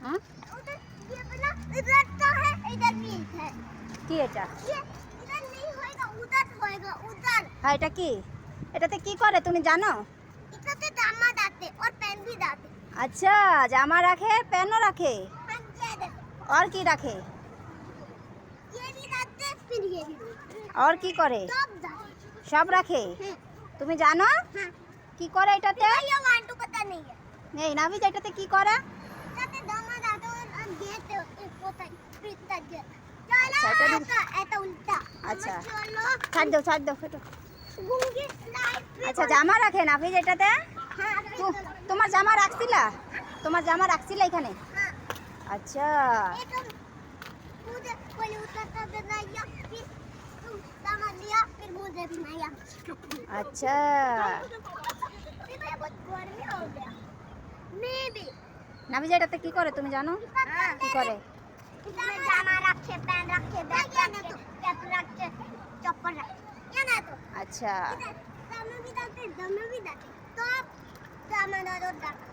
हाँ उधर ये वाला इधर तो है, इधर भी है। কি এটা? ये इधर नहीं होएगा, उधर होएगा, उधर। হ্যাঁ এটা কি? এটাতে কি করে তুমি জানো? इधर दामा डालते और पेन भी डालते। আচ্ছা, জামা রাখে, প্যানও রাখে। हाँ, ये देखो, আর কি রাখে? ये भी डालते, फिर ये भी डालते। আর কি করে? सब डालते। সব রাখে। हाँ, তুমি জানো हाँ। কি করে এটাতে? ये वांटू पता नहीं है। এই নাবিজ এটাতে কি করে? इधर दामा डालते और गेट एक होता है, फिर तक गेट। अच्छा, चलो, इधर- ऐसा उल्टा। अच्छा। चलो, ছাড় দাও ছাড় দাও এটা। घूमके लाइट पे। আচ্ছা জামা রাখে নাবিজ এটাতে? हाँ, তোমার জামা রাখছিলা? তোমার জামা রাখছিলা এখানে? हाँ। আচ্ছা एक मुझे पहले उतरता बनाया, फिर सामान लिया, फिर मुझे भी नया। আচ্ছা फिर मैं बहुत गर्मी हो गया। मैं भी। নাবিজ এটাতে কি করে তুমি জানো? हाँ। কি করে? इसमें जामा रखे, पेन रखे, बैग रखे, कैप रखे, चप्पल रखे। ये ना तो। আচ্ছা इधर दामा भी डालते, दामा भी डालते। तो आप सामान और डालते।